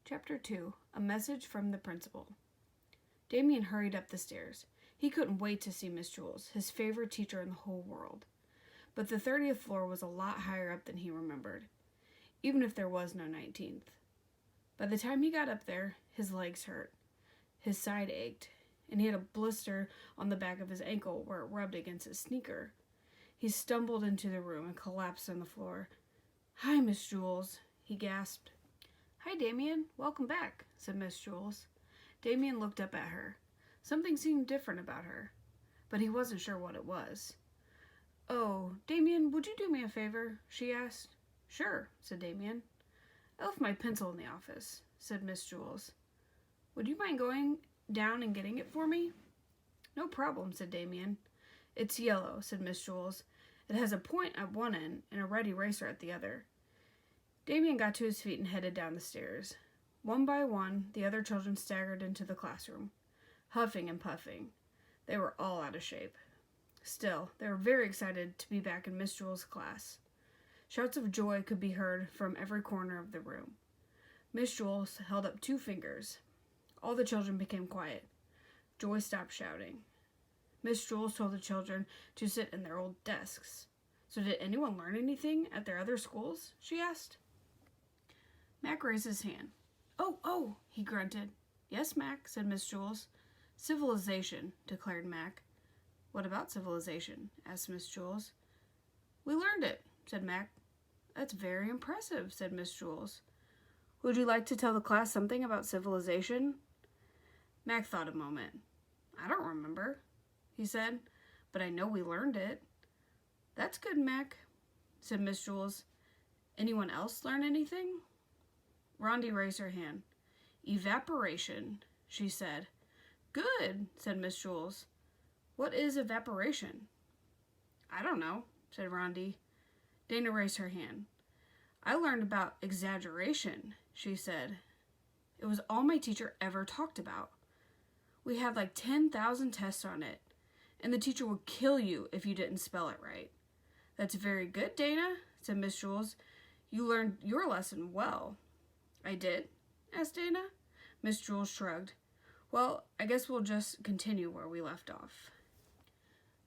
Chapter 2, A Message from the Principal. Damien hurried up the stairs. He couldn't wait to see Miss Jules, his favorite teacher in the whole world. But the 30th floor was a lot higher up than he remembered, even if there was no 19th. By the time he got up there, his legs hurt, his side ached, and he had a blister on the back of his ankle where it rubbed against his sneaker. He stumbled into the room and collapsed on the floor. "Hi, Miss Jules," he gasped. "Hi, Damien. Welcome back," said Miss Jules. Damien looked up at her. Something seemed different about her, but he wasn't sure what it was. "Oh, Damien, would you do me a favor?" she asked. "Sure," said Damien. "I left my pencil in the office," said Miss Jules. "Would you mind going down and getting it for me?" "No problem," said Damien. "It's yellow," said Miss Jules. "It has a point at one end and a red eraser at the other." Damien got to his feet and headed down the stairs. One by one, the other children staggered into the classroom, huffing and puffing. They were all out of shape. Still, they were very excited to be back in Miss Jules' class. Shouts of joy could be heard from every corner of the room. Miss Jules held up 2 fingers. All the children became quiet. Joy stopped shouting. Miss Jules told the children to sit in their old desks. "So did anyone learn anything at their other schools?" she asked. Mac raised his hand. Oh, he grunted. "Yes, Mac," said Miss Jules. "Civilization," declared Mac. "What about civilization?" asked Miss Jules. "We learned it," said Mac. "That's very impressive," said Miss Jules. "Would you like to tell the class something about civilization?" Mac thought a moment. "I don't remember," he said, "but I know we learned it." "That's good, Mac," said Miss Jules. "Anyone else learn anything?" Rondi raised her hand. "Evaporation," she said. "Good," said Miss Jules. "What is evaporation?" "I don't know," said Rondi. Dana raised her hand. "I learned about exaggeration," she said. "It was all my teacher ever talked about. We had like 10,000 tests on it, and the teacher would kill you if you didn't spell it right." "That's very good, Dana," said Miss Jules. "You learned your lesson well." "I did?" asked Dana. Miss Jules shrugged. "Well, I guess we'll just continue where we left off."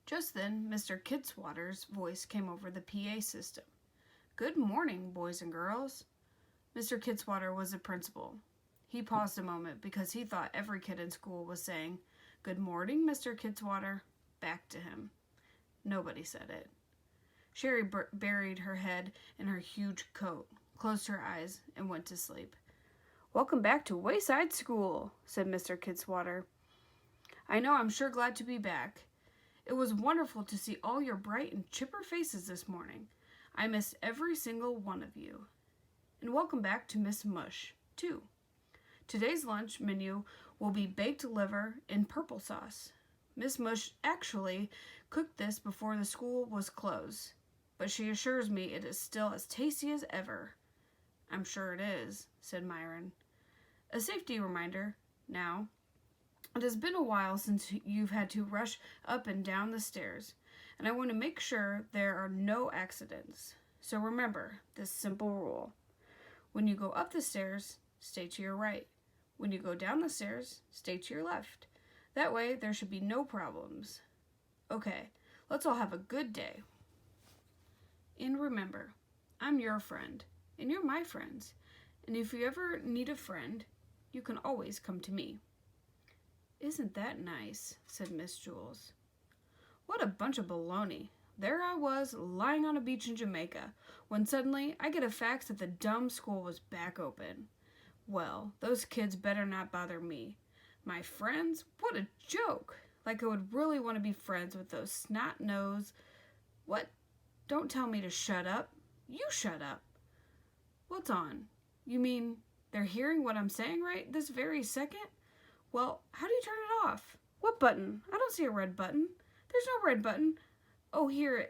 Just then, Mr. Kidswatter's voice came over the PA system. "Good morning, boys and girls." Mr. Kidswatter was the principal. He paused a moment because he thought every kid in school was saying, "Good morning, Mr. Kidswatter," back to him. Nobody said it. Sherry buried her head in her huge coat, closed her eyes, and went to sleep. "Welcome back to Wayside School," said Mr. Kidswatter. "I know I'm sure glad to be back. It was wonderful to see all your bright and chipper faces this morning. I missed every single one of you. And welcome back to Miss Mush, too. Today's lunch menu will be baked liver in purple sauce. Miss Mush actually cooked this before the school was closed, but she assures me it is still as tasty as ever." "I'm sure it is," said Myron. "A safety reminder, now. It has been a while since you've had to rush up and down the stairs, and I want to make sure there are no accidents. So remember this simple rule. When you go up the stairs, stay to your right. When you go down the stairs, stay to your left. That way there should be no problems. Okay, let's all have a good day. And remember, I'm your friend, and you're my friends. And if you ever need a friend, you can always come to me." "Isn't that nice?" said Miss Jules. "What a bunch of baloney. There I was, lying on a beach in Jamaica, when suddenly I get a fax that the dumb school was back open. Well, those kids better not bother me. My friends? What a joke! Like I would really want to be friends with those snot-nosed... What? Don't tell me to shut up. You shut up. What's on? You mean they're hearing what I'm saying right this very second? Well, how do you turn it off? What button? I don't see a red button. There's no red button. Oh, here,